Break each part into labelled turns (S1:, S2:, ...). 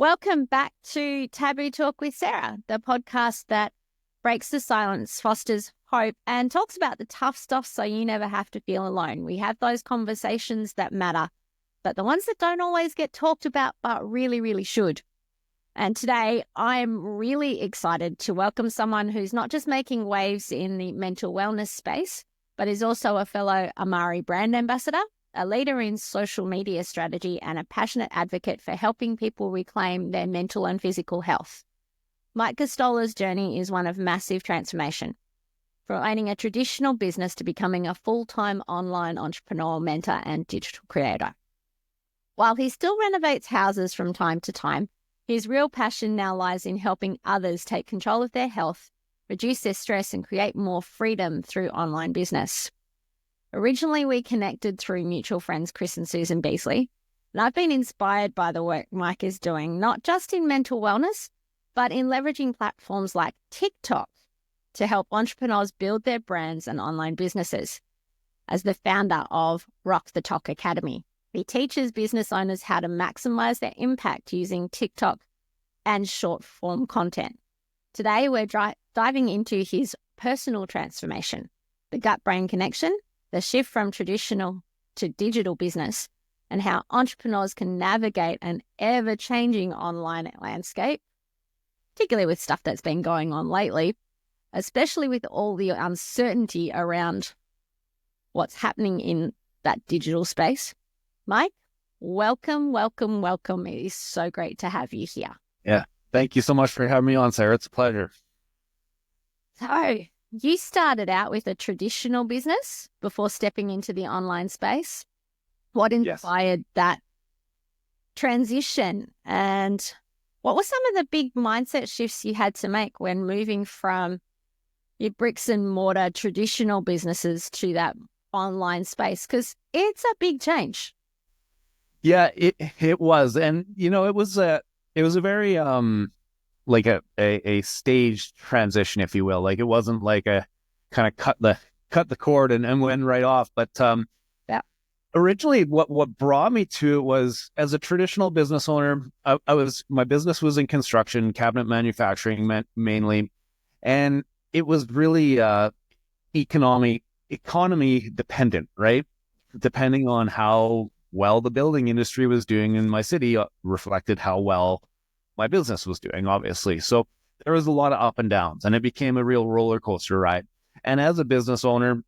S1: Welcome back to Taboo Talk with Sarah, the podcast that breaks the silence, fosters hope, and talks about the tough stuff so you never have to feel alone. We have those conversations that matter, but the ones that don't always get talked about, but really, really should. And today, I'm really excited to welcome someone who's not just making waves in the mental wellness space, but is also a fellow Amari brand ambassador, a leader in social media strategy, and a passionate advocate for helping people reclaim their mental and physical health. Mike Gostola's journey is one of massive transformation, from owning a traditional business to becoming a full-time online entrepreneur, mentor, and digital creator. While he still renovates houses from time to time, his real passion now lies in helping others take control of their health, reduce their stress, and create more freedom through online business. Originally, we connected through mutual friends Chris and Susan Beasley, and I've been inspired by the work Mike is doing, not just in mental wellness, but in leveraging platforms like TikTok to help entrepreneurs build their brands and online businesses. As the founder of Rock the Talk Academy, he teaches business owners how to maximize their impact using TikTok and short-form content. Today, we're diving into his personal transformation, the gut-brain connection, the shift from traditional to digital business, and how entrepreneurs can navigate an ever-changing online landscape, particularly with stuff that's been going on lately, especially with all the uncertainty around what's happening in that digital space. Mike, welcome. It is so great to have you here.
S2: Yeah, thank you so much for having me on, Sarah. It's a pleasure.
S1: So, you started out with a traditional business before stepping into the online space. What inspired that transition, and what were some of the big mindset shifts you had to make when moving from your bricks and mortar traditional businesses to that online space? Because it's a big change.
S2: Yeah, it was, and it was a very like a staged transition, if you will. Like, it wasn't like a kind of cut the cord and went right off. But originally what brought me to it was, as a traditional business owner, my business was in construction, cabinet manufacturing mainly, and it was really economy dependent, right? Depending on how well the building industry was doing in my city reflected how well my business was doing, obviously. So there was a lot of up and downs, and it became a real roller coaster ride. And as a business owner,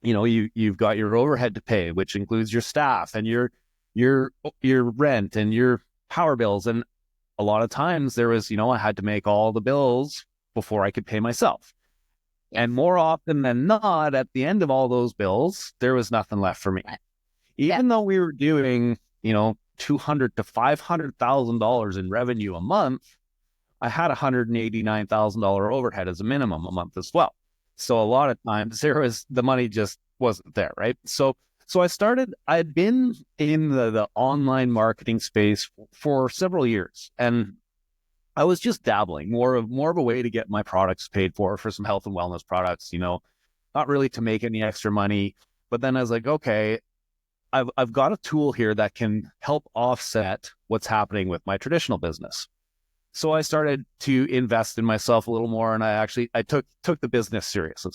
S2: you've got your overhead to pay, which includes your staff and your rent and your power bills. And a lot of times there was, I had to make all the bills before I could pay myself. And more often than not, at the end of all those bills, there was nothing left for me. Even though we were doing, $200,000 to $500,000 in revenue a month, I had $189,000 overhead as a minimum a month as well. So a lot of times the money just wasn't there, right? So I'd been in the online marketing space for several years, and I was just dabbling, more of a way to get my products paid for some health and wellness products, not really to make any extra money. But then I was like, okay, I've got a tool here that can help offset what's happening with my traditional business. So I started to invest in myself a little more, and I took the business serious.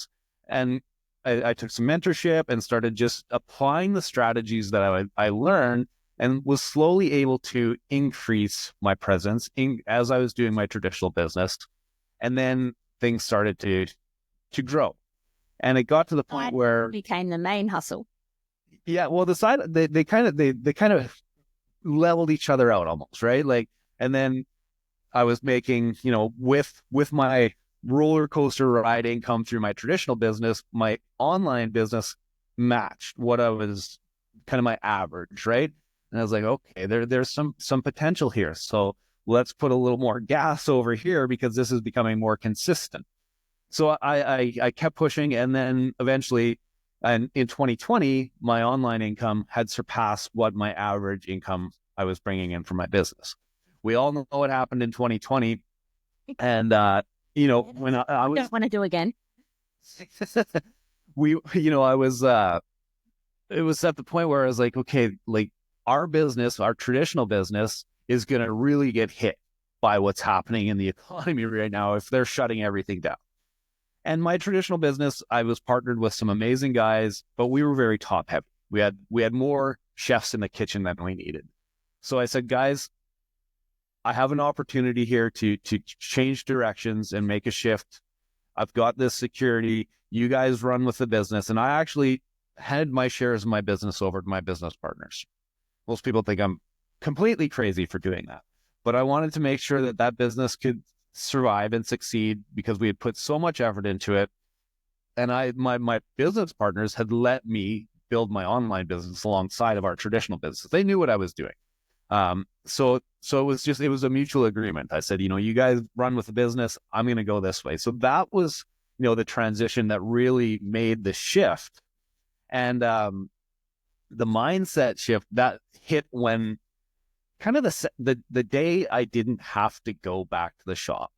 S2: And I took some mentorship and started just applying the strategies that I learned, and was slowly able to increase my presence as I was doing my traditional business. And then things started to grow. And it got to the point where
S1: it became the main hustle.
S2: Yeah, well, the side they kind of leveled each other out almost, right? Like, and then I was making, with my roller coaster ride income through my traditional business, my online business matched what I was kind of my average, right? And I was like, okay, there's some potential here. So let's put a little more gas over here, because this is becoming more consistent. So I kept pushing, and then eventually, and in 2020, my online income had surpassed what my average income I was bringing in from my business. We all know what happened in 2020. And, when I was...
S1: don't want to do again.
S2: It was at the point where I was like, okay, like, our business, our traditional business, is going to really get hit by what's happening in the economy right now if they're shutting everything down. And my traditional business, I was partnered with some amazing guys, but we were very top heavy. We had more chefs in the kitchen than we needed. So I said, guys, I have an opportunity here to change directions and make a shift. I've got this security. You guys run with the business. And I actually handed my shares of my business over to my business partners. Most people think I'm completely crazy for doing that. But I wanted to make sure that that business could survive and succeed because we had put so much effort into it. And my business partners had let me build my online business alongside of our traditional business. They knew what I was doing. So it was a mutual agreement. I said, you guys run with the business. I'm going to go this way. So that was, the transition that really made the shift. And, the mindset shift that hit when kind of the day I didn't have to go back to the shop.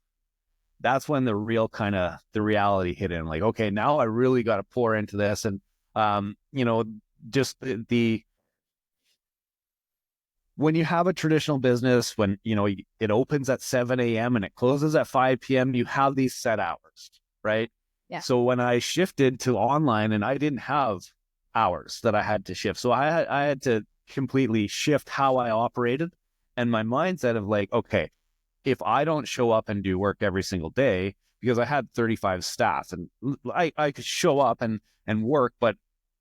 S2: That's when the real kind of the reality hit in. Like, okay, now I really got to pour into this. And, just when you have a traditional business, when, it opens at 7 a.m. and it closes at 5 p.m., you have these set hours, right?
S1: Yeah.
S2: So when I shifted to online and I didn't have hours that I had to shift. So I had to completely shift how I operated and my mindset of like, okay, if I don't show up and do work every single day, because I had 35 staff and I could show up and work, but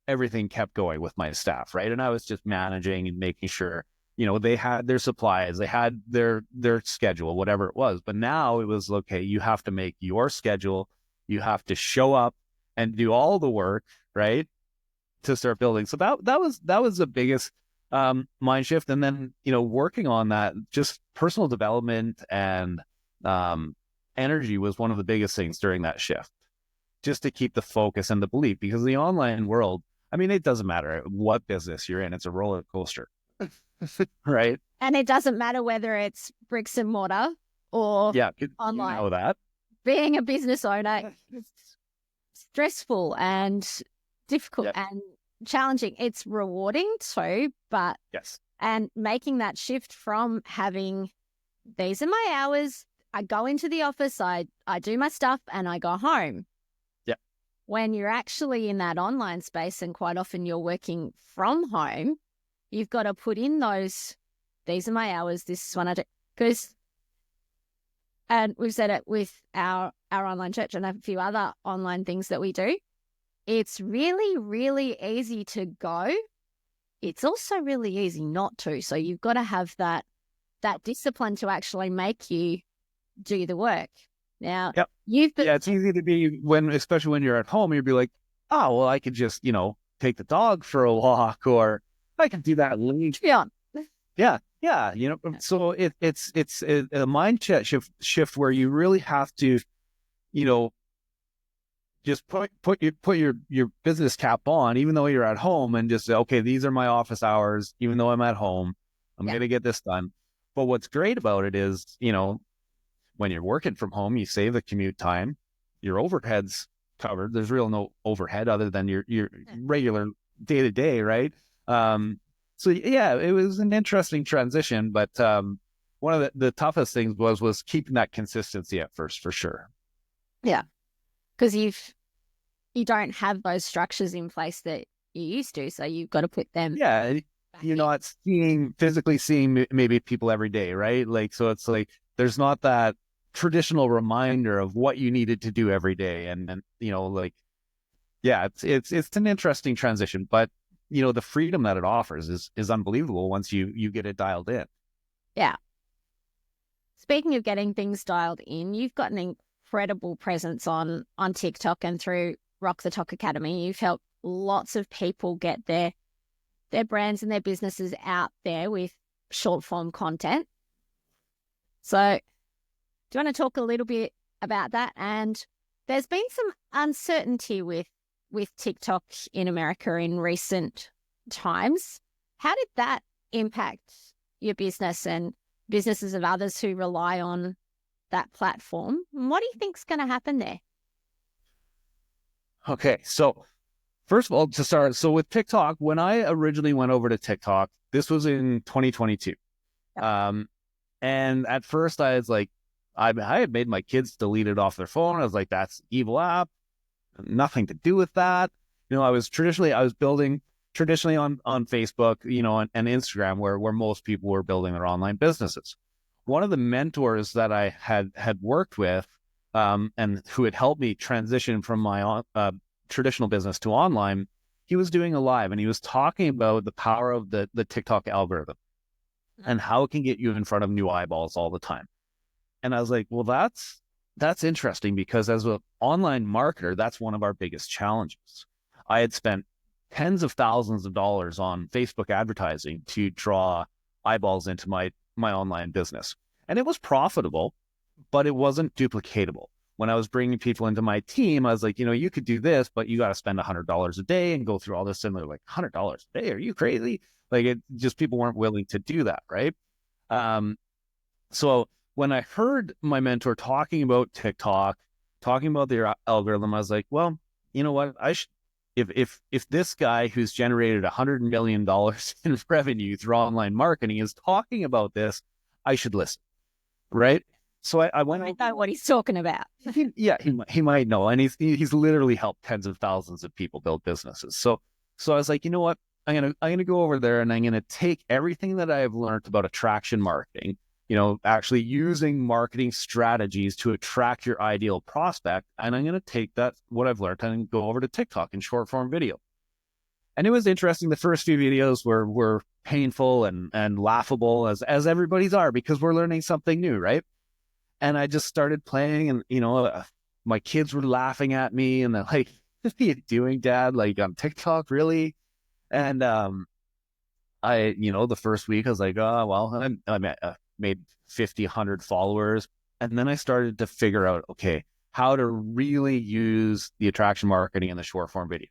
S2: everything kept going with my staff, right? And I was just managing and making sure, they had their supplies, they had their schedule, whatever it was. But now it was, okay, you have to make your schedule, you have to show up and do all the work, right? To start building. So that was the biggest mind shift. And then, working on that, just personal development and energy was one of the biggest things during that shift, just to keep the focus and the belief, because the online world, I mean, it doesn't matter what business you're in, it's a roller coaster. Right.
S1: And it doesn't matter whether it's bricks and mortar or online.
S2: You know that.
S1: Being a business owner is stressful and difficult and challenging. It's rewarding too, but
S2: yes.
S1: And making that shift from having, these are my hours, I go into the office, I do my stuff and I go home.
S2: Yeah.
S1: When you're actually in that online space and quite often you're working from home, you've got to put in those, these are my hours, this is when I do. Because, and we've said it with our online church and a few other online things that we do, it's really, really easy to go. It's also really easy not to. So you've got to have that discipline to actually make you do the work. Now, it's
S2: easy to be especially when you're at home, you'd be like, oh, well, I could just, take the dog for a walk, or I can do that later.
S1: Yeah.
S2: Yeah. So it's a mindset shift where you really have to, just put your business cap on, even though you're at home, and just say, okay, these are my office hours. Even though I'm at home, I'm going to get this done. But what's great about it is, when you're working from home, you save the commute time, your overhead's covered. There's no overhead other than your regular day to day, right? So yeah, it was an interesting transition, but one of the toughest things was keeping that consistency at first, for sure.
S1: Yeah. Because you don't have those structures in place that you used to, so you've got to put them.
S2: Yeah, you're not physically seeing maybe people every day, right? Like, so it's like there's not that traditional reminder of what you needed to do every day, and it's an interesting transition, but the freedom that it offers is unbelievable once you get it dialed in.
S1: Yeah. Speaking of getting things dialed in, you've got an incredible presence on TikTok and through Rock the Talk Academy. You've helped lots of people get their brands and their businesses out there with short form content. So do you want to talk a little bit about that? And there's been some uncertainty with TikTok in America in recent times. How did that impact your business and businesses of others who rely on that platform? And what do you think's going to happen there?
S2: Okay, so first of all, to start, so with TikTok, when I originally went over to TikTok, this was in 2022. And at first I was like, I had made my kids delete it off their phone. I was like, that's evil app, nothing to do with that. I was building traditionally on Facebook, and Instagram, where most people were building their online businesses. One of the mentors that I had worked with, and who had helped me transition from my traditional business to online, he was doing a live, and he was talking about the power of the TikTok algorithm and how it can get you in front of new eyeballs all the time. And I was like, well, that's interesting, because as an online marketer, that's one of our biggest challenges. I had spent tens of thousands of dollars on Facebook advertising to draw eyeballs into my online business. And it was profitable, but it wasn't duplicatable. When I was bringing people into my team, I was like, you could do this, but you got to spend $100 a day and go through all this. And they're like, $100 a day? Are you crazy? Like, it just, people weren't willing to do that. Right. So when I heard my mentor talking about TikTok, talking about their algorithm, I was like, well, you know what? If this guy who's generated $100 million in revenue through online marketing is talking about this, I should listen. Right. So I went.
S1: I know what he's talking about.
S2: He might know, and he's literally helped tens of thousands of people build businesses. So I was like, you know what, I'm gonna go over there, and I'm gonna take everything that I have learned about attraction marketing, actually using marketing strategies to attract your ideal prospect, and I'm gonna take what I've learned and go over to TikTok in short form video. And it was interesting. The first few videos were painful and laughable, as everybody's are, because we're learning something new, right? And I just started playing, and, my kids were laughing at me, and they're like, what are you doing, Dad? Like, on TikTok, really? And the first week I was like, oh, well, I made 50, 100 followers. And then I started to figure out, okay, how to really use the attraction marketing in the short form video.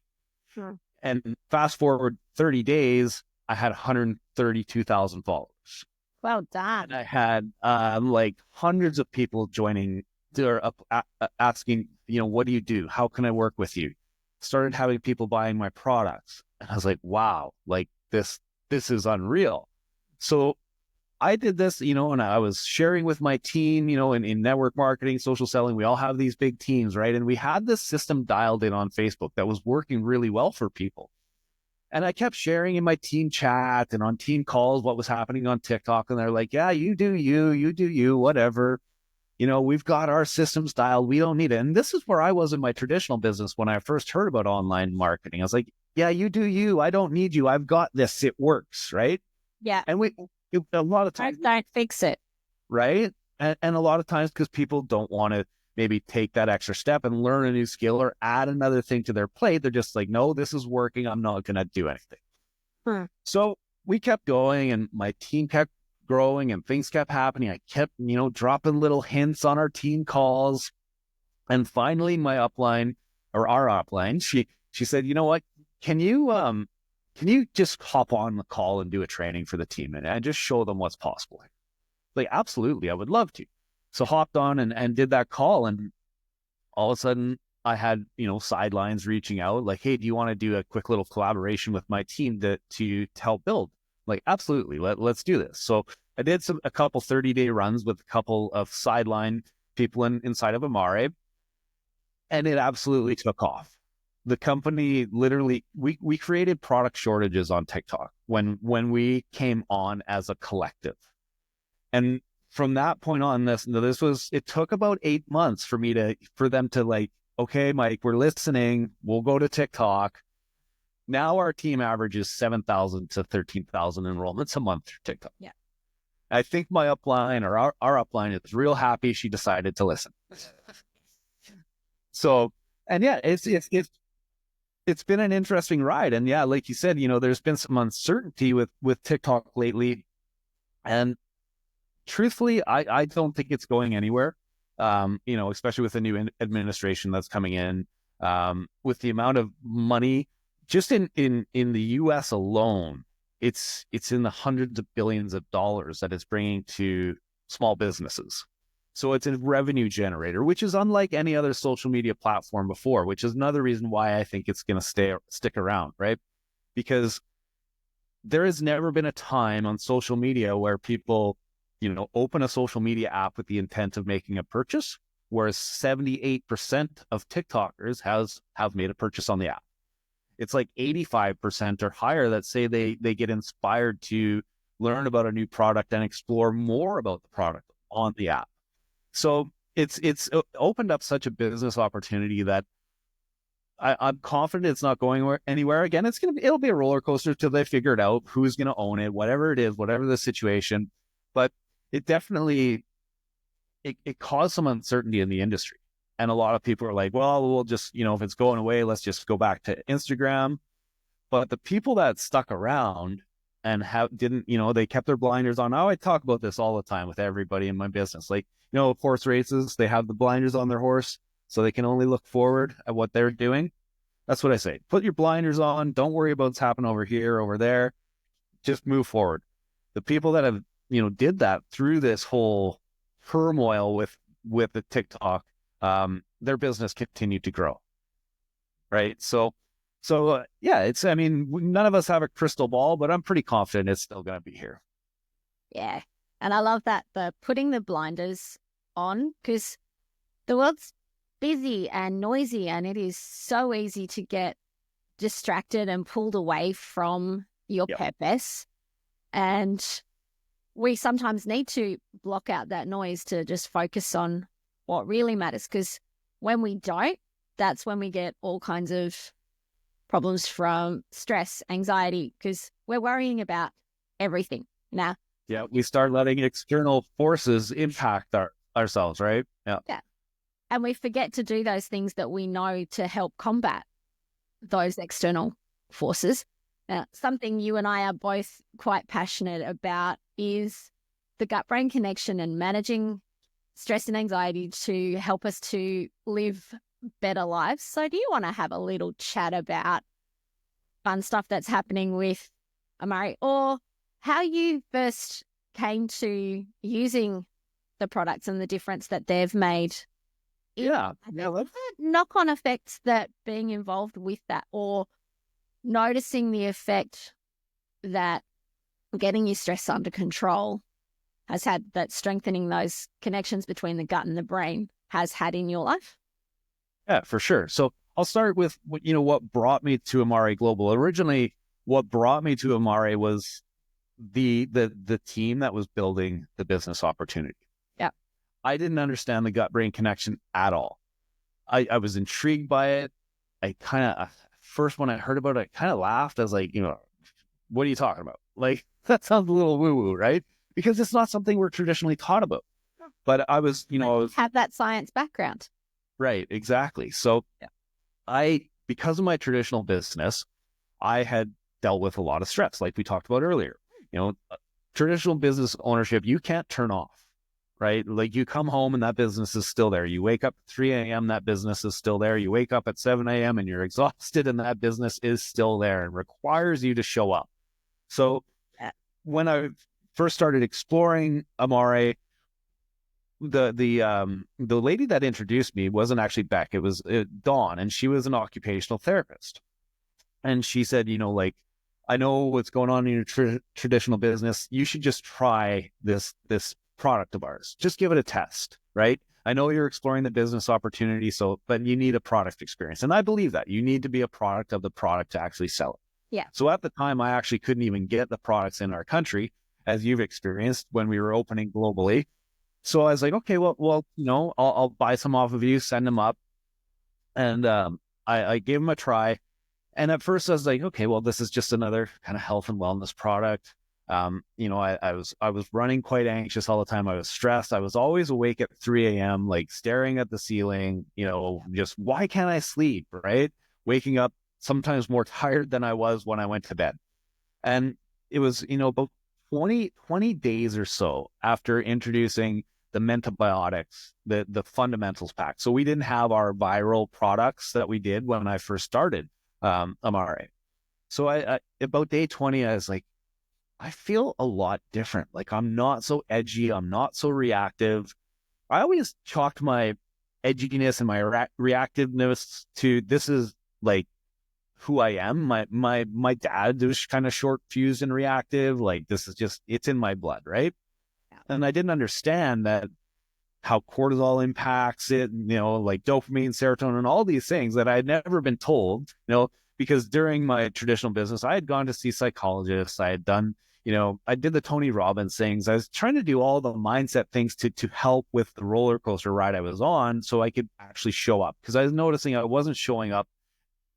S1: Sure.
S2: And fast forward 30 days, I had 132,000 followers.
S1: Well done.
S2: And I had like hundreds of people joining, they're asking, what do you do? How can I work with you? Started having people buying my products. And I was like, wow, like this is unreal. So I did this, and I was sharing with my team, in network marketing, social selling, we all have these big teams, right? And we had this system dialed in on Facebook that was working really well for people. And I kept sharing in my team chat and on team calls what was happening on TikTok. And they're like, yeah, you do you, whatever. We've got our systems dialed. We don't need it. And this is where I was in my traditional business when I first heard about online marketing. I was like, yeah, you do you. I don't need you. I've got this. It works, right?
S1: Yeah.
S2: And a lot of times,
S1: don't fix it.
S2: Right. And a lot of times, because people don't want to maybe take that extra step and learn a new skill or add another thing to their plate. They're just like, no, this is working. I'm not going to do anything. So we kept going, and my team kept growing, and things kept happening. I kept, dropping little hints on our team calls. And finally my upline, or our upline, she said, you know what, can you just hop on the call and do a training for the team and just show them what's possible? Like, absolutely, I would love to. So hopped on and did that call, and all of a sudden I had, sidelines reaching out like, hey, do you want to do a quick little collaboration with my team to help build? Like, absolutely, let's do this. So I did a couple 30-day runs with a couple of sideline people inside of Amare, and it absolutely took off. The company literally, we created product shortages on TikTok when we came on as a collective. And from that point on, it took about 8 months for them to like, okay, Mike, we're listening. We'll go to TikTok. Now our team averages 7,000 to 13,000 enrollments a month through TikTok.
S1: Yeah.
S2: I think my upline, or our upline, is real happy she decided to listen. So, and yeah, it's been an interesting ride. And yeah, like you said, there's been some uncertainty with TikTok lately. And truthfully, I don't think it's going anywhere. Especially with the new administration that's coming in, with the amount of money just in the US alone, it's in the hundreds of billions of dollars that it's bringing to small businesses. So it's a revenue generator, which is unlike any other social media platform before, which is another reason why I think it's going to stick around, right? Because there has never been a time on social media where people, open a social media app with the intent of making a purchase, whereas 78% of TikTokers have made a purchase on the app. It's like 85% or higher that say they get inspired to learn about a new product and explore more about the product on the app. So it's opened up such a business opportunity that I'm confident it's not going anywhere. Again, it'll be a roller coaster till they figure it out, who's going to own it, whatever it is, whatever the situation. But it definitely it caused some uncertainty in the industry. And a lot of people are like, well, we'll just, if it's going away, let's just go back to Instagram. But the people that stuck around and didn't, they kept their blinders on. I talk about this all the time with everybody in my business. Like, horse races, they have the blinders on their horse so they can only look forward at what they're doing. That's what I say. Put your blinders on. Don't worry about what's happening over here, over there. Just move forward. The people that have, did that through this whole turmoil with the TikTok, their business continued to grow. Right. So yeah, none of us have a crystal ball, but I'm pretty confident it's still going to be here.
S1: Yeah. And I love that, the putting the blinders on, because the world's busy and noisy, and it is so easy to get distracted and pulled away from your purpose. And we sometimes need to block out that noise to just focus on what really matters, because when we don't, that's when we get all kinds of problems from stress, anxiety, because we're worrying about everything now.
S2: Yeah, we start letting external forces impact ourselves, right? Yeah.
S1: And we forget to do those things that we know to help combat those external forces. Now, something you and I are both quite passionate about is the gut-brain connection and managing stress and anxiety to help us to live better lives. So do you want to have a little chat about fun stuff that's happening with Amari, or how you first came to using the products and the difference that they've made? Knock-on effects that being involved with that, or noticing the effect that getting your stress under control has had, that strengthening those connections between the gut and the brain has had in your life?
S2: Yeah, for sure. So I'll start with what brought me to Amari Global. Originally, what brought me to Amari was the team that was building the business opportunity.
S1: Yeah.
S2: I didn't understand the gut-brain connection at all. I was intrigued by it. I kind of, first when I heard about it, I kind of laughed. I was like, what are you talking about? Like, that sounds a little woo-woo, right? Because it's not something we're traditionally taught about. But I was,
S1: have that science background.
S2: Right, exactly. So because of my traditional business, I had dealt with a lot of stress, like we talked about earlier. Traditional business ownership, you can't turn off, right? Like, you come home and that business is still there. You wake up at 3 a.m., that business is still there. You wake up at 7 a.m. and you're exhausted, and that business is still there and requires you to show up. So when I first started exploring Amari, the lady that introduced me wasn't actually Beck. It was Dawn, and she was an occupational therapist. And she said, I know what's going on in your traditional business. You should just try this product of ours. Just give it a test, right? I know you're exploring the business opportunity, but you need a product experience. And I believe that you need to be a product of the product to actually sell it.
S1: Yeah.
S2: So at the time, I actually couldn't even get the products in our country, as you've experienced when we were opening globally. So I was like, okay, well, I'll buy some off of you, send them up. And I gave them a try. And at first I was like, okay, well, this is just another kind of health and wellness product. I was running quite anxious all the time. I was stressed. I was always awake at 3 a.m., like staring at the ceiling, just why can't I sleep, right? Waking up sometimes more tired than I was when I went to bed. And it was, about 20 days or so after introducing the Mentabiotics, the fundamentals pack. So we didn't have our viral products that we did when I first started Amari. So I about day 20, I was like, I feel a lot different. Like, I'm not so edgy. I'm not so reactive. I always chalked my edginess and my reactiveness to, this is like who I am. My dad was kind of short fused and reactive. Like, this is just, it's in my blood, right?
S1: Yeah.
S2: And I didn't understand that how cortisol impacts it, like dopamine, serotonin, all these things that I had never been told, because during my traditional business, I had gone to see psychologists. I had done, I did the Tony Robbins things. I was trying to do all the mindset things to help with the roller coaster ride I was on so I could actually show up, because I was noticing I wasn't showing up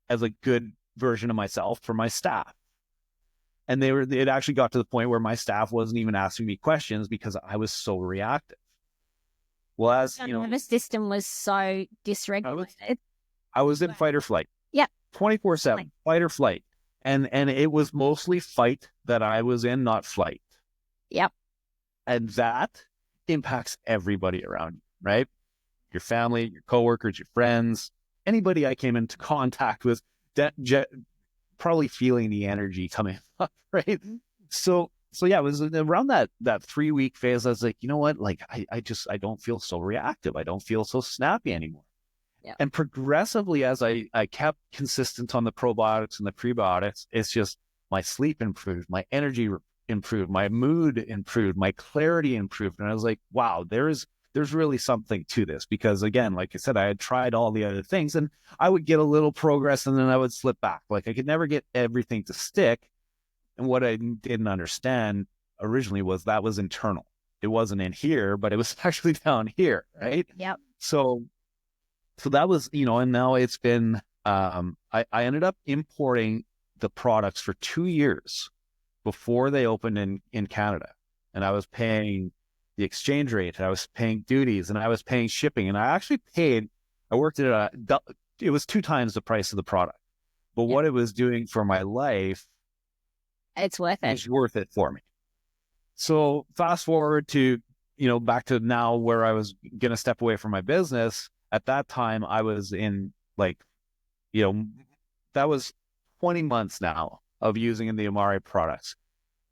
S2: as a good version of myself for my staff. And it actually got to the point where my staff wasn't even asking me questions because I was so reactive. Well, as
S1: Your nervous system was so dysregulated.
S2: I was in fight or flight.
S1: Yep.
S2: 24/7, fight or flight. And it was mostly fight that I was in, not flight.
S1: Yep.
S2: And that impacts everybody around you, right? Your family, your coworkers, your friends, anybody I came into contact with, probably feeling the energy coming up, right? So yeah, it was around that 3-week phase. I was like, you know what? Like, I don't feel so reactive. I don't feel so snappy anymore.
S1: Yeah.
S2: And progressively, as I kept consistent on the probiotics and the prebiotics, it's just my sleep improved, my energy improved, my mood improved, my clarity improved. And I was like, wow, there's really something to this, because again, like I said, I had tried all the other things and I would get a little progress and then I would slip back. Like, I could never get everything to stick. And what I didn't understand originally was that was internal. It wasn't in here, but it was actually down here, right?
S1: Yep.
S2: So that was, and now it's been, I ended up importing the products for 2 years before they opened in Canada. And I was paying the exchange rate, and I was paying duties, and I was paying shipping. And I actually I worked at it was 2 times the price of the product. But what it was doing for my life,
S1: it's worth it.
S2: It's worth it for me. So fast forward to, back to now where I was going to step away from my business. At that time, I was in that was 20 months now of using the Amare products.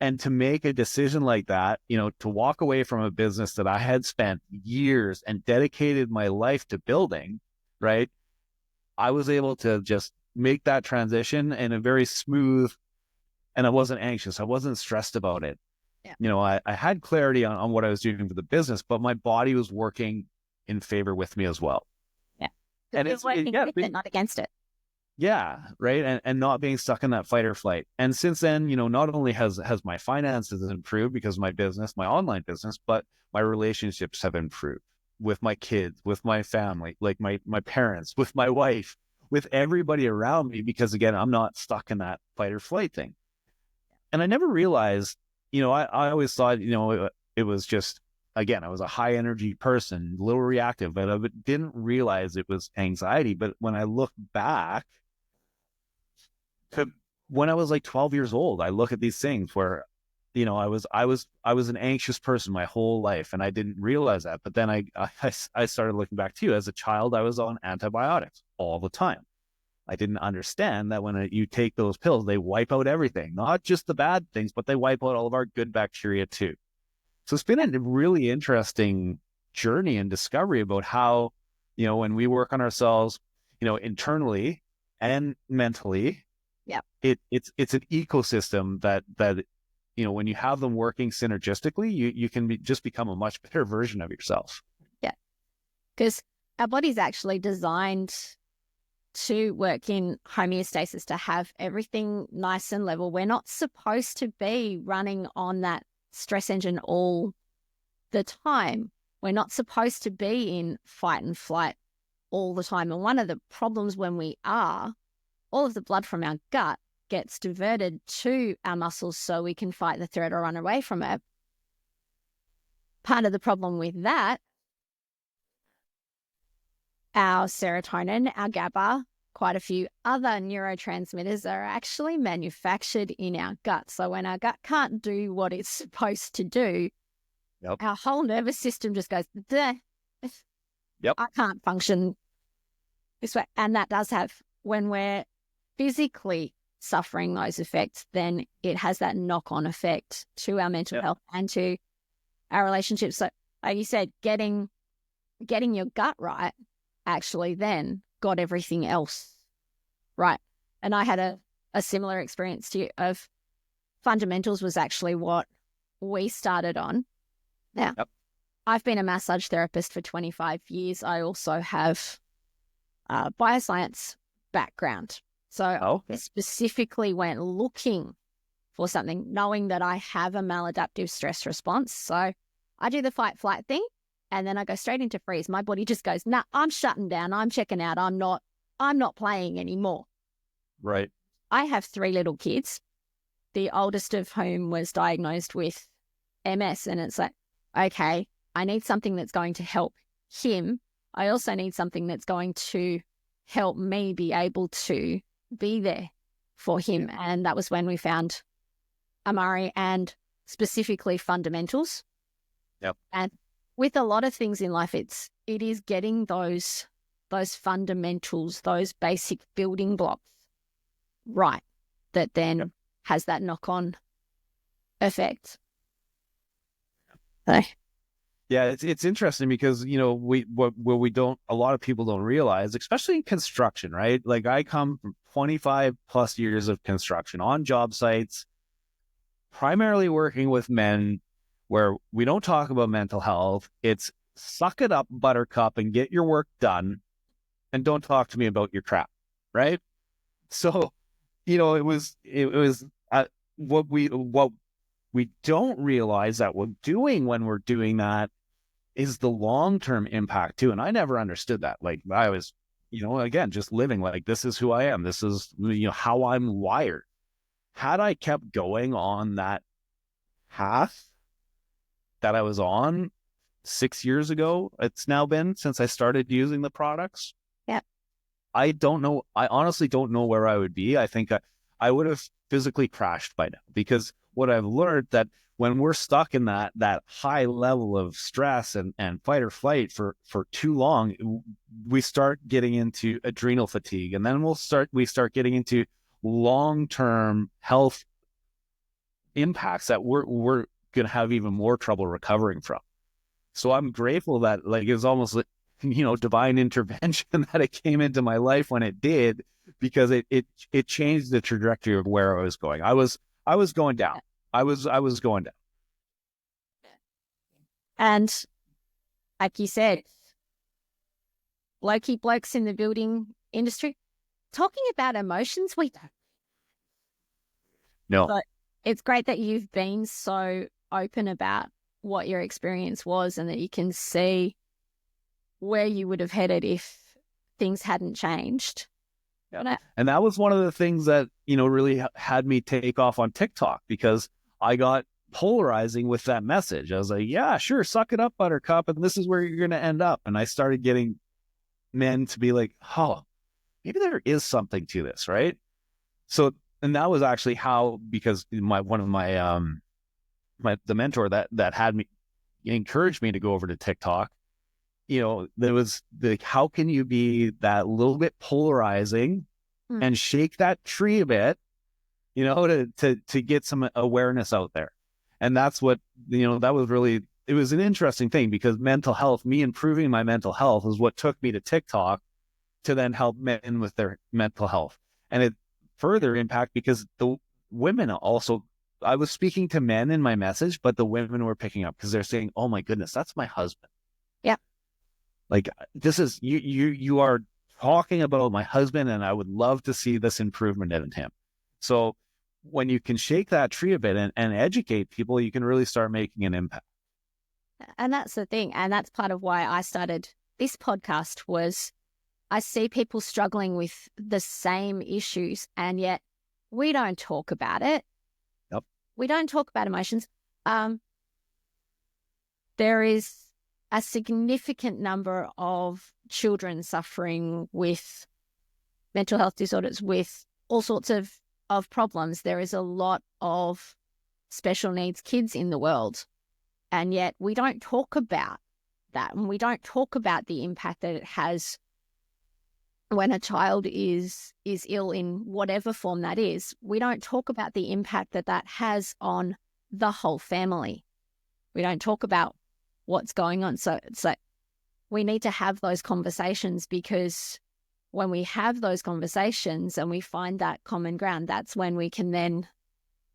S2: And to make a decision like that, to walk away from a business that I had spent years and dedicated my life to building, right? I was able to just make that transition in a very smooth, and I wasn't anxious. I wasn't stressed about it. Yeah. I had clarity on what I was doing for the business, but my body was working in favor with me as well.
S1: Yeah. And it's working with it, not against it.
S2: Yeah. Right. And not being stuck in that fight or flight. And since then, not only has my finances improved because of my business, my online business, but my relationships have improved with my kids, with my family, like my parents, with my wife, with everybody around me, because again, I'm not stuck in that fight or flight thing. And I never realized, I always thought, it was just, again, I was a high energy person, a little reactive, but I didn't realize it was anxiety. But when I look back to when I was like 12 years old, I look at these things where, I was an anxious person my whole life, and I didn't realize that. But then I started looking back too. As a child, I was on antibiotics all the time. I didn't understand that when you take those pills, they wipe out everything, not just the bad things, but they wipe out all of our good bacteria too. So it's been a really interesting journey and discovery about how, when we work on ourselves, internally and mentally, it's an ecosystem that, when you have them working synergistically, you can just become a much better version of yourself.
S1: Yeah. Because our body's actually designed to work in homeostasis, to have everything nice and level. We're not supposed to be running on that stress engine all the time. We're not supposed to be in fight and flight all the time. And one of the problems when we are, all of the blood from our gut gets diverted to our muscles so we can fight the threat or run away from it. Part of the problem with that, our serotonin, our GABA, quite a few other neurotransmitters are actually manufactured in our gut. So when our gut can't do what it's supposed to do, our whole nervous system just goes, I can't function this way. And that does have, when we're physically suffering those effects, then it has that knock-on effect to our mental health and to our relationships. So like you said, getting your gut right actually then got everything else right. And I had a similar experience to you of fundamentals was actually what we started on. Now,
S2: Yep.
S1: I've been a massage therapist for 25 years. I also have a bioscience background. So I specifically went looking for something, knowing that I have a maladaptive stress response. So I do the fight flight thing and then I go straight into freeze. My body just goes, nah, I'm shutting down. I'm checking out. I'm not playing anymore.
S2: Right.
S1: I have 3 little kids, the oldest of whom was diagnosed with MS. And it's like, okay, I need something that's going to help him. I also need something that's going to help me be able to be there for him. And that was when we found Amari and specifically fundamentals.
S2: Yep.
S1: And with a lot of things in life, it is getting those fundamentals, those basic building blocks right, that then has that knock-on effect. So.
S2: Yeah, it's interesting because, you know, a lot of people don't realize, especially in construction, right? Like I come from 25 plus years of construction on job sites, primarily working with men, where we don't talk about mental health. It's suck it up, buttercup, and get your work done, and don't talk to me about your crap, right? So, you know, it was what we don't realize that we're doing when we're doing that is the long-term impact too. And I never understood that. Like I was, you know, again, just living like this is who I am. This is, you know, how I'm wired. Had I kept going on that path that I was on 6 years ago, it's now been since I started using the products.
S1: Yeah.
S2: I don't know. I honestly don't know where I would be. I think I would have physically crashed by now, because what I've learned that when we're stuck in that high level of stress and fight or flight for too long, we start getting into adrenal fatigue, and then we start getting into long-term health impacts that we're going to have even more trouble recovering from. So I'm grateful that, like, it was almost like, you know, divine intervention that it came into my life when it did, because it changed the trajectory of where I was going. I was going down. I was going down.
S1: And like you said, blokes in the building industry, talking about emotions, we don't.
S2: No.
S1: But it's great that you've been so open about what your experience was and that you can see where you would have headed if things hadn't changed.
S2: Yeah. And that was one of the things that, you know, really had me take off on TikTok, because I got polarizing with that message. I was like, yeah, sure, suck it up, buttercup, and this is where you're going to end up. And I started getting men to be like, oh, maybe there is something to this, right? So, and that was actually how, because one of my the mentor that had me encouraged me to go over to TikTok, you know, there was the, how can you be that little bit polarizing and shake that tree a bit, you know, to get some awareness out there. And that's what, you know, that was really, it was an interesting thing, because mental health, me improving my mental health, is what took me to TikTok to then help men with their mental health. And it further impact, because the women also, I was speaking to men in my message, but the women were picking up, because they're saying, oh my goodness, that's my husband.
S1: Yeah.
S2: Like, this is, you are talking about my husband, and I would love to see this improvement in him. So when you can shake that tree a bit and educate people, you can really start making an impact.
S1: And that's the thing. And that's part of why I started this podcast, was I see people struggling with the same issues, and yet we don't talk about it.
S2: Yep.
S1: We don't talk about emotions. There is a significant number of children suffering with mental health disorders, with all sorts of problems. There is a lot of special needs kids in the world, and yet we don't talk about that, and we don't talk about the impact that it has when a child is ill in whatever form that is. We don't talk about the impact that has on the whole family. We don't talk about what's going on. So it's like we need to have those conversations, because when we have those conversations and we find that common ground, that's when we can then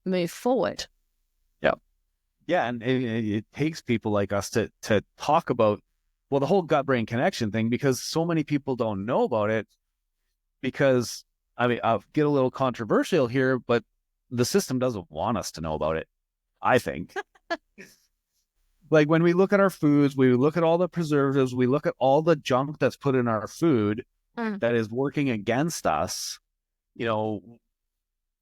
S1: move forward.
S2: Yeah, and it takes people like us to talk about, well, the whole gut brain connection thing, because so many people don't know about it. Because I mean, I'll get a little controversial here, but the system doesn't want us to know about it, I think. Like when we look at our foods, we look at all the preservatives, we look at all the junk that's put in our food that is working against us. You know,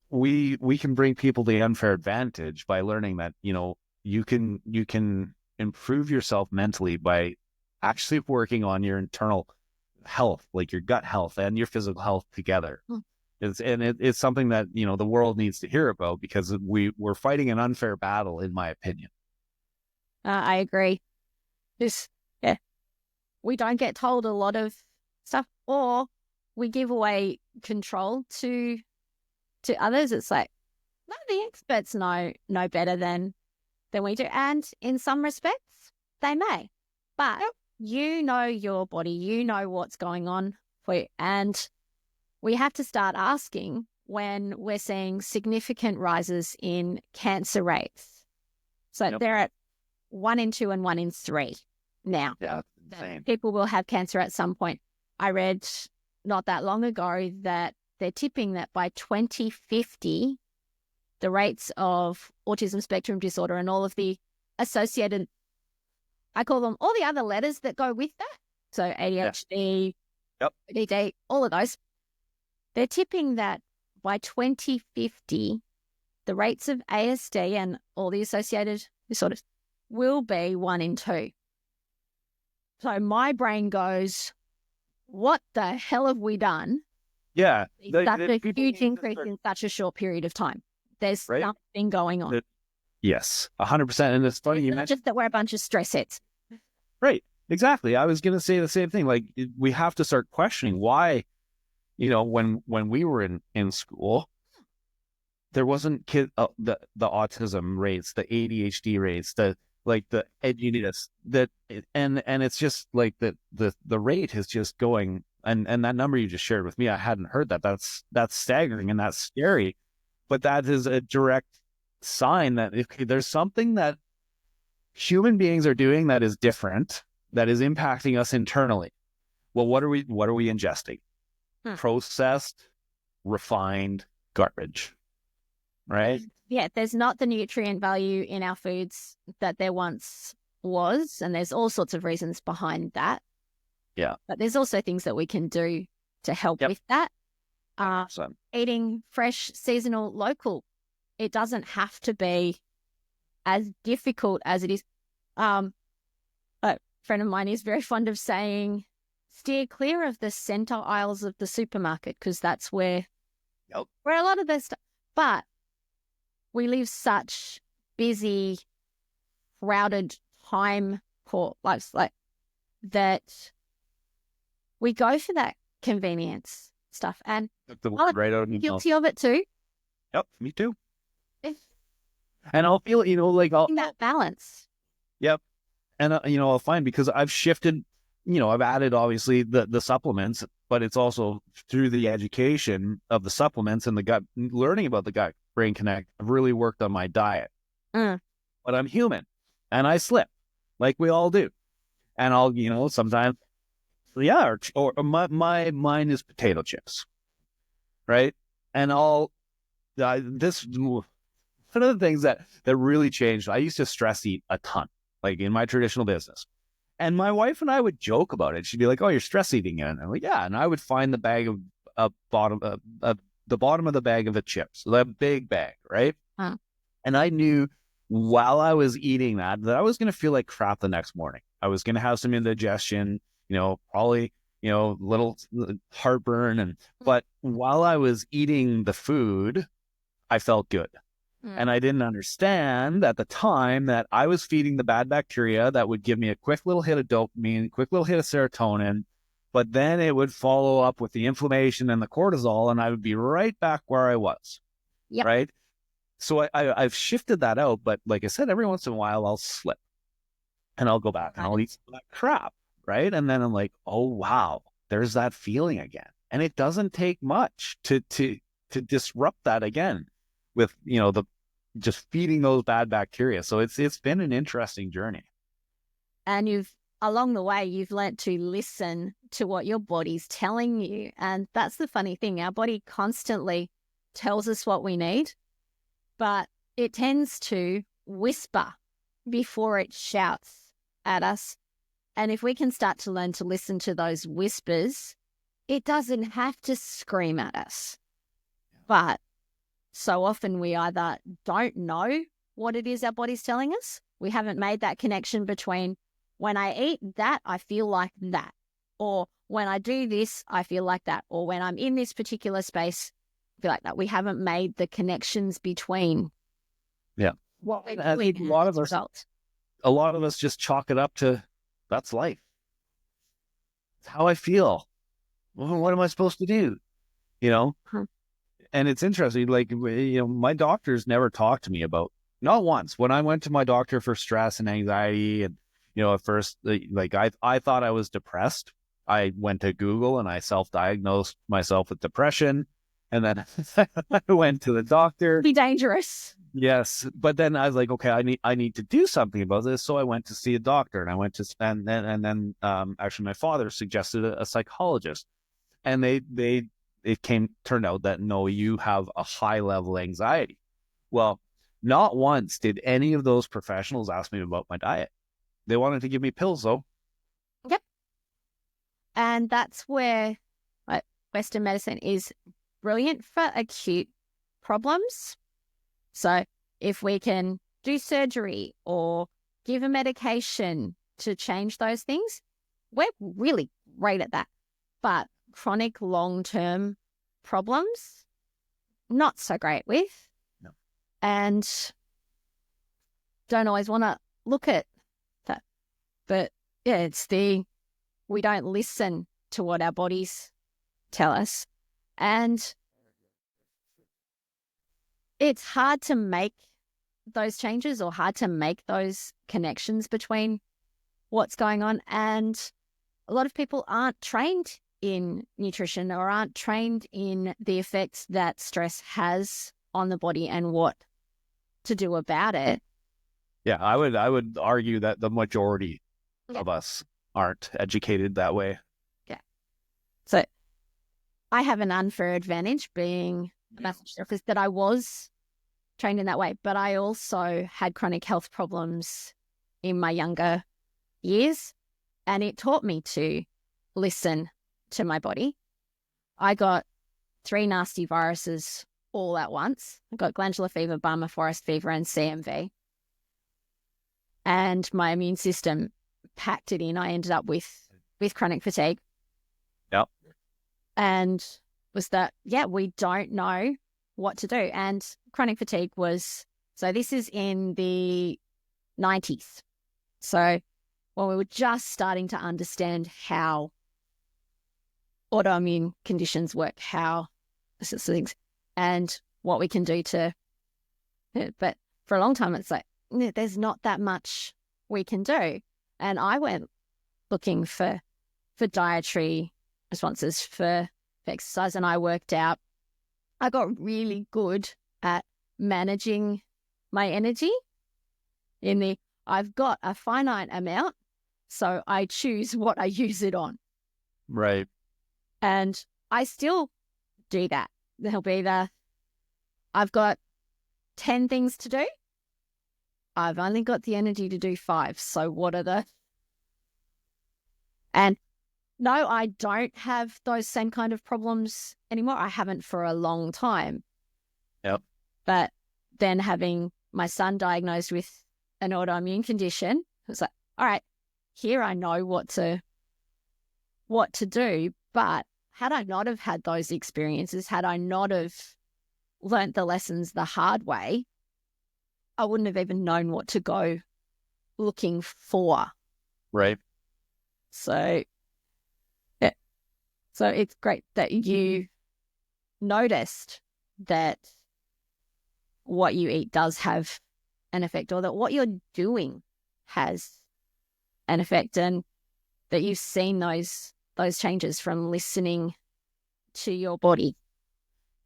S2: we can bring people the unfair advantage by learning that, you know, you can improve yourself mentally by actually working on your internal health, like your gut health and your physical health together. It's something that, you know, the world needs to hear about, because we're fighting an unfair battle, in my opinion.
S1: I agree. Just, yeah, we don't get told a lot of stuff, or we give away control to others. It's like, no, the experts know better than we do. And in some respects, they may. But you know your body, you know what's going on for you. And we have to start asking when we're seeing significant rises in cancer rates. So they're at 1 in 2 and 1 in 3 now.
S2: Yeah, insane.
S1: People will have cancer at some point. I read not that long ago that they're tipping that by 2050, the rates of autism spectrum disorder and all of the associated, I call them all the other letters that go with that. So ADHD, ADD, all of those. They're tipping that by 2050, the rates of ASD and all the associated disorders will be 1 in 2. So my brain goes, what the hell have we done?
S2: Yeah.
S1: That's a huge increase in such a short period of time. There's something going on.
S2: Yes, 100%. And it's funny you mentioned
S1: just that we're a bunch of stress hits.
S2: Right. Exactly. I was going to say the same thing. Like, we have to start questioning why, you know, when we were in school, there wasn't the autism rates, the ADHD rates, the edginess and it's just like the rate is just going, and that number you just shared with me, I hadn't heard that. That's staggering and that's scary. But that is a direct sign that if there's something that human beings are doing that is different, that is impacting us internally. Well, what are we ingesting? Processed, refined garbage, right?
S1: Yeah, there's not the nutrient value in our foods that there once was, and there's all sorts of reasons behind that.
S2: Yeah.
S1: But there's also things that we can do to help with that. Eating fresh, seasonal, local. It doesn't have to be as difficult as it is. A friend of mine is very fond of saying, steer clear of the center aisles of the supermarket, because that's where a lot of this stuff. But we live such busy, crowded, time-poor lives like that. We go for that convenience stuff, and I'm guilty of it too.
S2: Yep, me too. And I'll feel, you know, like
S1: that balance.
S2: Yep. And, you know, I'll find, because I've shifted, you know, I've added obviously the supplements, but it's also through the education of the supplements and the gut, learning about the gut brain connect. I've really worked on my diet. But I'm human and I slip, like we all do. And I'll, you know, sometimes, or my mine is potato chips, right? And this one of the things that really changed. I used to stress eat a ton, like in my traditional business. And my wife and I would joke about it. She'd be like, "Oh, you're stress eating," and I'm like, "Yeah." And I would find the bag of the bottom of the bag of the chips, so that big bag, right? And I knew while I was eating that I was going to feel like crap the next morning. I was going to have some indigestion, you know, probably, you know, little heartburn, but while I was eating the food, I felt good. And I didn't understand at the time that I was feeding the bad bacteria that would give me a quick little hit of dopamine, quick little hit of serotonin, but then it would follow up with the inflammation and the cortisol, and I would be right back where I was. Yep. Right? So I've shifted that out, but like I said, every once in a while I'll slip and I'll go back and I'll eat some of that crap, right? And then I'm like, oh wow, there's that feeling again. And it doesn't take much to disrupt that again with, you know, just feeding those bad bacteria. So it's been an interesting journey.
S1: And along the way, you've learnt to listen to what your body's telling you. And that's the funny thing. Our body constantly tells us what we need, but it tends to whisper before it shouts at us. And if we can start to learn to listen to those whispers, it doesn't have to scream at us. But so often we either don't know what it is our body's telling us. We haven't made that connection between when I eat that, I feel like that. Or when I do this, I feel like that. Or when I'm in this particular space, I feel like that. We haven't made the connections between.
S2: Yeah.
S1: What we
S2: I think a lot of us just chalk it up to that's life. It's how I feel. Well, what am I supposed to do? You know? And it's interesting, like, you know, my doctors never talked to me about, not once. When I went to my doctor for stress and anxiety, and, you know, at first, like, I thought I was depressed. I went to Google and I self-diagnosed myself with depression. And then I went to the doctor.
S1: Be dangerous.
S2: Yes. But then I was like, okay, I need to do something about this. So I went to see a doctor, and I went to, and then actually my father suggested a psychologist, and turned out that no, you have a high level anxiety. Well, not once did any of those professionals ask me about my diet. They wanted to give me pills though.
S1: Yep. And that's where Western medicine is brilliant for acute problems. So if we can do surgery or give a medication to change those things, we're really great at that. But chronic long-term problems, not so great with.
S2: No.
S1: And don't always want to look at that. But yeah, we don't listen to what our bodies tell us. And it's hard to make those changes, or hard to make those connections between what's going on. And a lot of people aren't trained in nutrition, or aren't trained in the effects that stress has on the body and what to do about it.
S2: Yeah, I would argue that the majority of us aren't educated that way.
S1: Yeah. So I have an unfair advantage being a massage therapist, that I was trained in that way, but I also had chronic health problems in my younger years, and it taught me to listen to my body. I got 3 nasty viruses all at once. I got glandular fever, Barmer forest fever, and CMV. And my immune system packed it in. I ended up with chronic fatigue.
S2: Yep.
S1: And was that, we don't know what to do. And chronic fatigue so this is in the 90s. So when we were just starting to understand how autoimmune conditions work, how things, and what we can do to, but for a long time, it's like, there's not that much we can do. And I went looking for dietary responses, for exercise, and I worked out. I got really good at managing my energy I've got a finite amount, so I choose what I use it on.
S2: Right.
S1: And I still do that. There'll be I've got 10 things to do. I've only got the energy to do 5. So what are and no, I don't have those same kind of problems anymore. I haven't for a long time.
S2: Yep.
S1: But then having my son diagnosed with an autoimmune condition, it was like, all right, here I know what to do. But had I not have had those experiences, had I not have learnt the lessons the hard way, I wouldn't have even known what to go looking for.
S2: Right.
S1: So, yeah. So it's great that you noticed that what you eat does have an effect, or that what you're doing has an effect, and that you've seen those changes from listening to your body.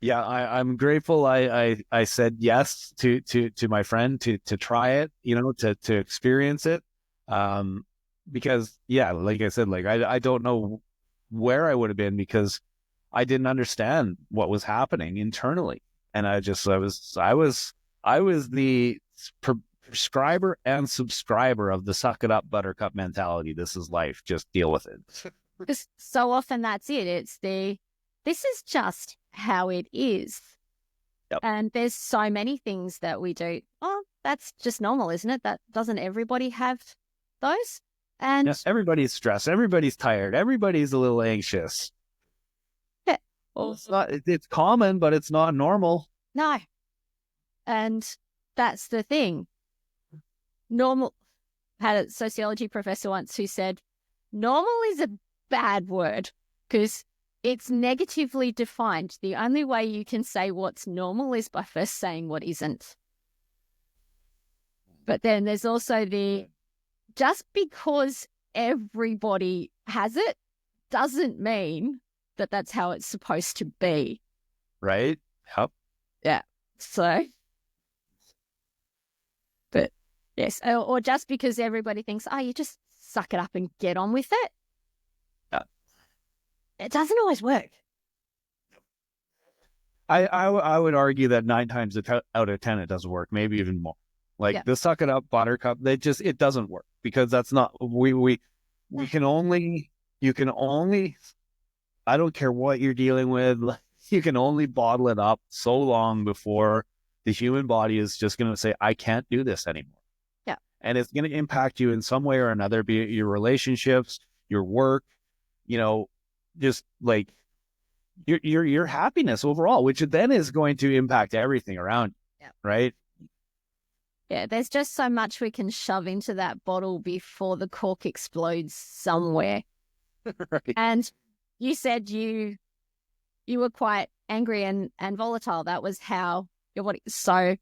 S2: Yeah, I'm grateful. I said yes to my friend to try it, to experience it. Um, because yeah, like I said, like I don't know where I would have been because I didn't understand what was happening internally, and I was the prescriber and subscriber of the suck it up buttercup mentality. This is life. Just deal with it.
S1: Because so often that's it. This is just how it is.
S2: Yep.
S1: And there's so many things that we do. Oh, that's just normal, isn't it? That doesn't everybody have those? And
S2: Yeah, everybody's stressed. Everybody's tired. Everybody's a little anxious.
S1: yeah,
S2: Well, it's common, but it's not normal.
S1: no. And that's the thing. Normal, had a sociology professor once who said, normal is a bad word because it's negatively defined. The only way you can say what's normal is by first saying what isn't. But then there's also just because everybody has it doesn't mean that that's how it's supposed to be.
S2: Right? Yep.
S1: Yeah. So, but yes, or just because everybody thinks, oh, you just suck it up and get on with it.
S2: Yeah.
S1: It doesn't always work.
S2: I would argue that 9 times out of 10 it doesn't work, maybe even more. Like the suck it up buttercup, it doesn't work because that's not we can only you can only I don't care what you're dealing with, you can only bottle it up so long before the human body is just going to say I can't do this anymore.
S1: Yeah.
S2: And it's going to impact you in some way or another, be it your relationships, your work, just like your happiness overall, which then is going to impact everything around you, right?
S1: Yeah, there's just so much we can shove into that bottle before the cork explodes somewhere.
S2: Right.
S1: And you said you were quite angry and volatile. That was how your body. So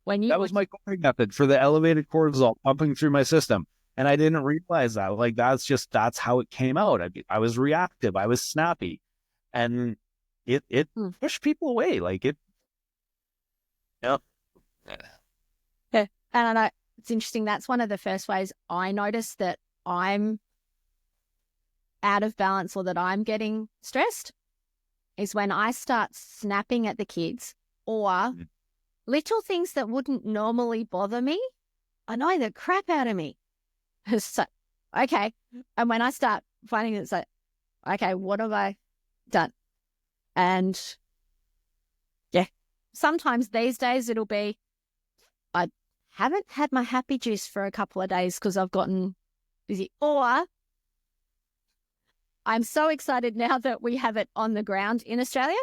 S1: when you
S2: that was my coping method for the elevated cortisol pumping through my system, and I didn't realize that. Like that's how it came out. I was reactive. I was snappy, and it pushed people away. Like it. Yep.
S1: Yeah. And I know it's interesting. That's one of the first ways I noticed that I'm out of balance or that I'm getting stressed is when I start snapping at the kids or little things that wouldn't normally bother me annoy the crap out of me. So, okay. And when I start finding it's like, okay, what have I done? And yeah, sometimes these days it'll be, I haven't had my happy juice for a couple of days because I've gotten busy. Or I'm so excited now that we have it on the ground in Australia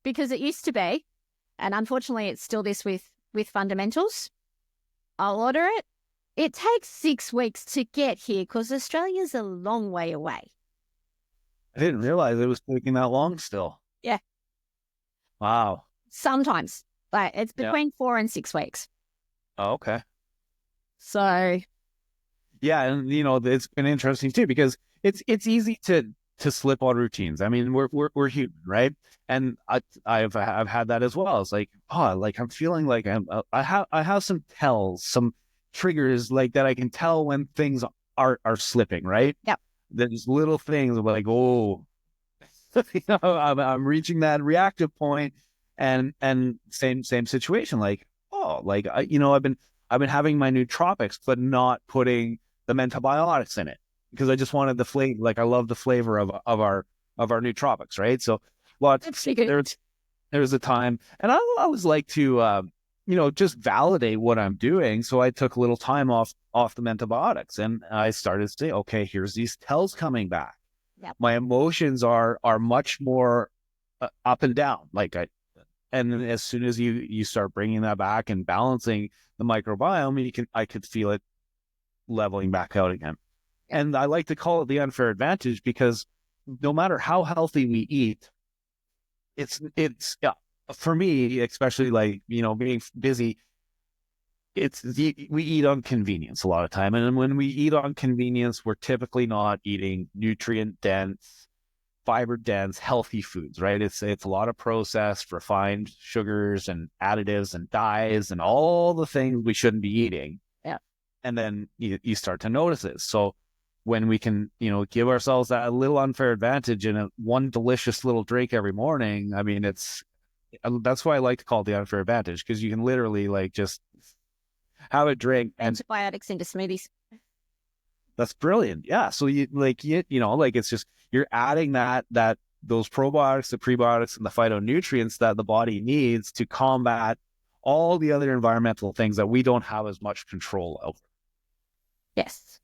S1: because it used to be, and unfortunately it's still this with fundamentals. I'll order it. It takes 6 weeks to get here because Australia's a long way away.
S2: I didn't realize it was taking that long still.
S1: Yeah.
S2: Wow.
S1: Sometimes. Like it's between 4 and 6 weeks.
S2: Oh, okay.
S1: So
S2: yeah, and it's been interesting too because it's easy to slip on routines. I mean, we're human, right? And I've had that as well. It's like, like I'm feeling like I have some tells, some triggers like that I can tell when things are slipping, right?
S1: Yep.
S2: There's little things like, oh, I'm reaching that reactive point, and same situation. Like, like I've been having my nootropics, but not putting the mentobiotics in it because I just wanted the flavor. Like I love the flavor of our nootropics, right? So, there's a time, and I always like to just validate what I'm doing. So I took a little time off the mentobiotics, and I started to say, okay, here's these tells coming back.
S1: Yep.
S2: My emotions are much more up and down. And as soon as you start bringing that back and balancing the microbiome, I could feel it leveling back out again. And I like to call it the unfair advantage because no matter how healthy we eat, it's for me, especially like, being busy, we eat on convenience a lot of time. And when we eat on convenience, we're typically not eating nutrient dense, fiber dense, healthy foods, right? It's a lot of processed, refined sugars and additives and dyes and all the things we shouldn't be eating.
S1: Yeah.
S2: And then you start to notice it. So when we can, give ourselves that little unfair advantage in one delicious little drink every morning, I mean, that's why I like to call it the unfair advantage, because you can literally like just have a drink and
S1: Antibiotics into smoothies.
S2: that's brilliant. Yeah. So it's just, you're adding those probiotics, the prebiotics, and the phytonutrients that the body needs to combat all the other environmental things that we don't have as much control over.
S1: Yes.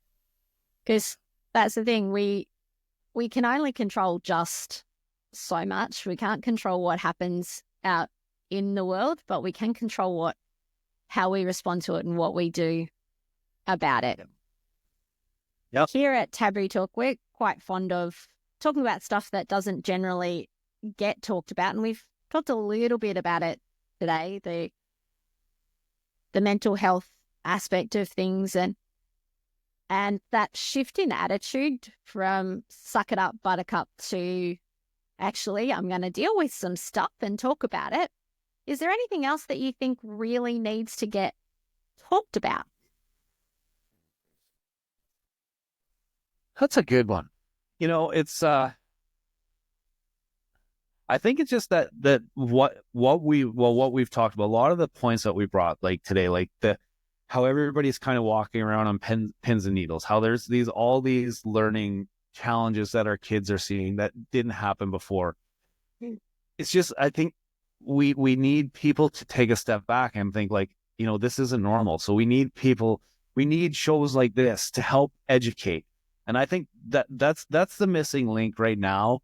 S1: Because that's the thing. We can only control just so much. We can't control what happens out in the world, but we can control how we respond to it and what we do about it.
S2: Yep.
S1: Here at Taboo Talk, we're quite fond of talking about stuff that doesn't generally get talked about. And we've talked a little bit about it today, the mental health aspect of things and that shift in attitude from suck it up, buttercup, to actually, I'm going to deal with some stuff and talk about it. Is there anything else that you think really needs to get talked about?
S2: That's a good one. It's I think it's just that what we've talked about, a lot of the points that we brought like today, like how everybody's kind of walking around on pins and needles, how there's all these learning challenges that our kids are seeing that didn't happen before. It's just, I think we need people to take a step back and think like, this isn't normal. So we need shows like this to help educate. And I think that's the missing link right now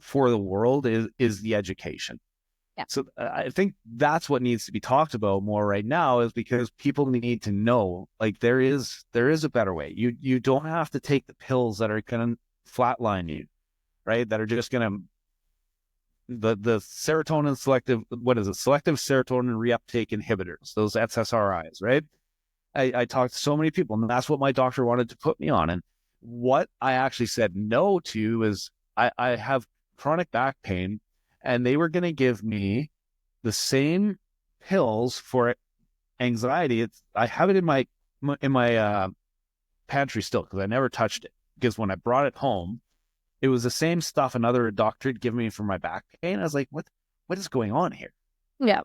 S2: for the world is the education.
S1: Yeah.
S2: So I think that's what needs to be talked about more right now, is because people need to know, like, there is a better way. You don't have to take the pills that are going to flatline you, right? That are just going to the serotonin selective serotonin reuptake inhibitors, those SSRIs, right? I talked to so many people, and that's what my doctor wanted to put me on. And what I actually said no to is I have chronic back pain, and they were going to give me the same pills for anxiety. I have it in my pantry still, because I never touched it, because when I brought it home, it was the same stuff another doctor had given me for my back pain. I was like, what is going on here?
S1: Yeah.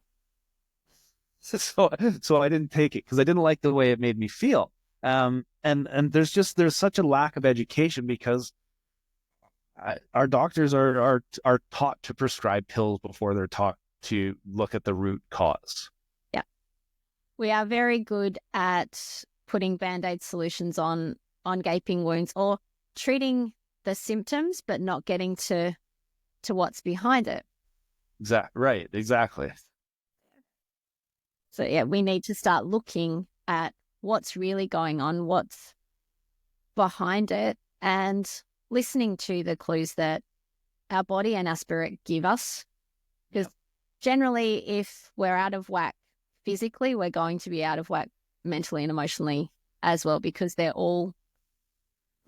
S2: So I didn't take it because I didn't like the way it made me feel. And there's such a lack of education, because our doctors are taught to prescribe pills before they're taught to look at the root cause.
S1: Yeah. We are very good at putting Band-Aid solutions on gaping wounds, or treating the symptoms, but not getting to what's behind it.
S2: Exactly.
S1: So yeah, we need to start looking at what's really going on, what's behind it, and listening to the clues that our body and our spirit give us. Because generally, if we're out of whack physically, we're going to be out of whack mentally and emotionally as well, because they're all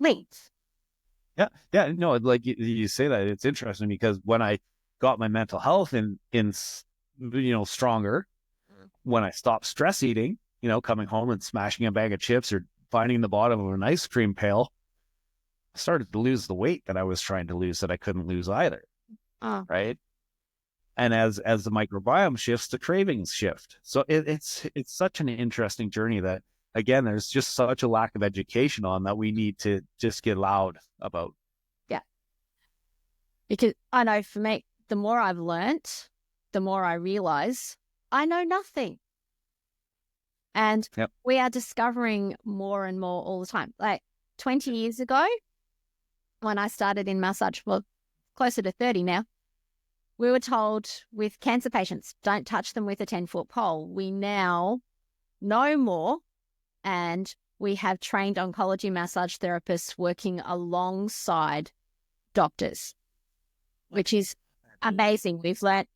S1: linked.
S2: Yeah. No, like you say that, it's interesting, because when I got my mental health in stronger, when I stopped stress eating, coming home and smashing a bag of chips or finding the bottom of an ice cream pail, I started to lose the weight that I was trying to lose that I couldn't lose either. Right. And as the microbiome shifts, the cravings shift. So it's such an interesting journey that, again, there's just such a lack of education on that we need to just get loud about.
S1: Yeah. Because I know for me, the more I've learnt, the more I realize I know nothing. And we are discovering more and more all the time. Like 20 years ago, when I started in massage, well, closer to 30 now, we were told with cancer patients, don't touch them with a 10-foot pole. We now know more, and we have trained oncology massage therapists working alongside doctors, which is amazing. We've learnt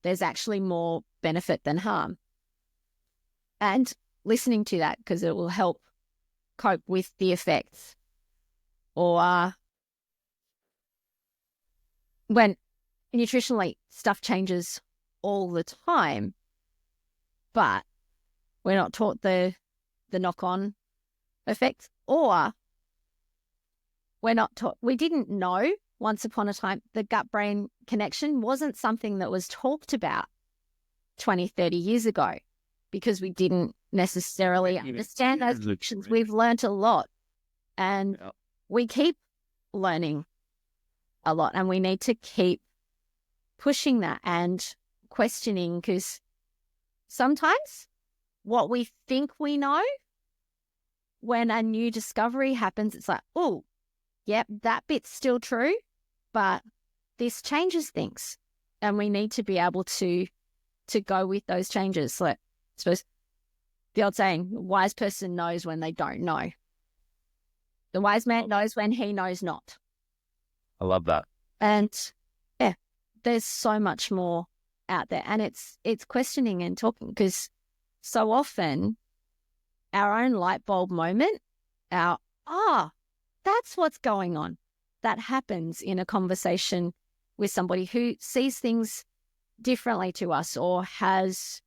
S1: there's actually more benefit than harm. And listening to that, because it will help cope with the effects. Or when nutritionally stuff changes all the time, but we're not taught the knock-on effects, or we're not taught, we didn't know once upon a time the gut-brain connection wasn't something that was talked about 20, 30 years ago because we didn't necessarily understand those connections. We've learned a lot, and we keep learning a lot, and we need to keep pushing that and questioning, because sometimes what we think we know, when a new discovery happens, it's like, oh, yep, that bit's still true, but this changes things, and we need to be able to go with those changes. Like, I suppose the old saying, a wise person knows when they don't know. The wise man knows when he knows not.
S2: I love that.
S1: And yeah, there's so much more out there, and it's questioning and talking, because so often our own light bulb moment, that's what's going on, that happens in a conversation with somebody who sees things differently to us or has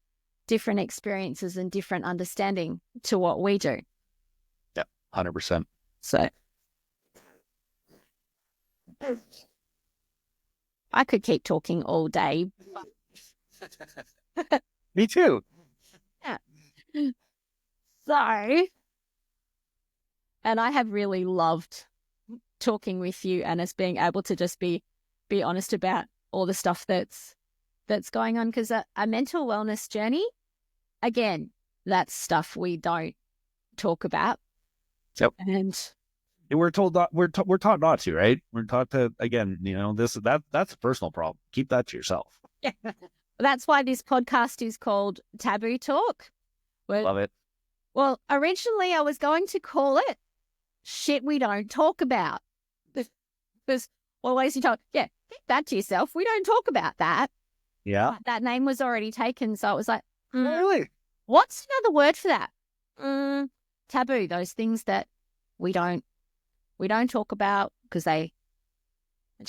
S1: different experiences and different understanding to what we do.
S2: Yeah, 100%.
S1: So I could keep talking all day.
S2: Me too.
S1: Yeah. So, and I have really loved talking with you and us being able to just be honest about all the stuff that's going on, because a mental wellness journey, again, that's stuff we don't talk about.
S2: Yep.
S1: And
S2: we're told not, we're taught not to, right? We're taught to, again, that's a personal problem. Keep that to yourself.
S1: Yeah. That's why this podcast is called Taboo Talk.
S2: Love it.
S1: Well, originally I was going to call it Shit We Don't Talk About. Because always you told, keep that to yourself. We don't talk about that.
S2: Yeah.
S1: But that name was already taken. So it was like,
S2: really?
S1: What's another word for that? Taboo, those things that we don't talk about because they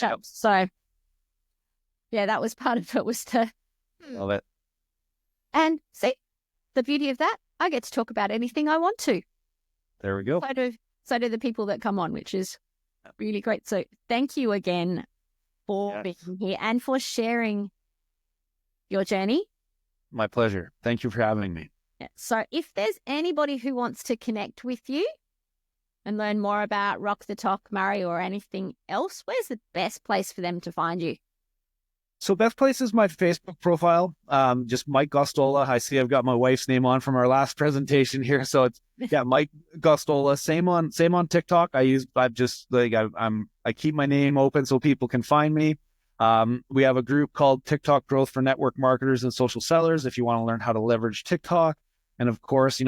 S2: Yep.
S1: So yeah, that was part of it, was to
S2: love it.
S1: And see, the beauty of that, I get to talk about anything I want to.
S2: There we go.
S1: So do the people that come on, which is really great. So thank you again for being here and for sharing your journey.
S2: My pleasure. Thank you for having me.
S1: Yeah. So if there's anybody who wants to connect with you and learn more about Rock the Talk, Murray, or anything else, where's the best place for them to find you?
S2: So best place is my Facebook profile. Just Mike Gostola. I see I've got my wife's name on from our last presentation here. So it's Mike Gostola. Same on TikTok. I keep my name open so people can find me. We have a group called TikTok Growth for Network Marketers and Social Sellers if you want to learn how to leverage TikTok. And of course,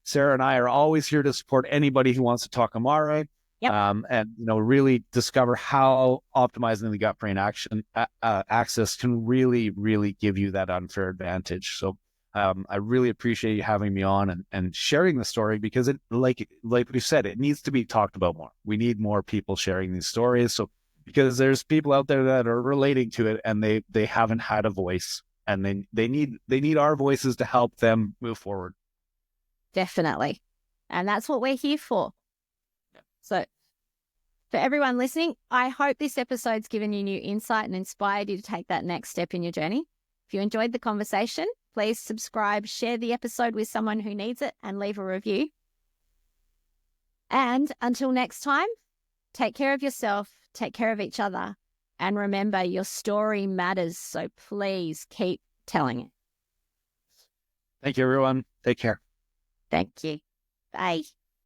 S2: Sarah and I are always here to support anybody who wants to talk Amare.
S1: Yep.
S2: And really discover how optimizing the gut brain axis can really, really give you that unfair advantage. So I really appreciate you having me on and sharing the story, because it, like we said, it needs to be talked about more. We need more people sharing these stories. So because there's people out there that are relating to it and they haven't had a voice, and they need our voices to help them move forward.
S1: Definitely. And that's what we're here for. So for everyone listening, I hope this episode's given you new insight and inspired you to take that next step in your journey. If you enjoyed the conversation, please subscribe, share the episode with someone who needs it, and leave a review. And until next time, take care of yourself, take care of each other, and remember, your story matters, so please keep telling it.
S2: Thank you, everyone. Take care.
S1: Thank you. Bye.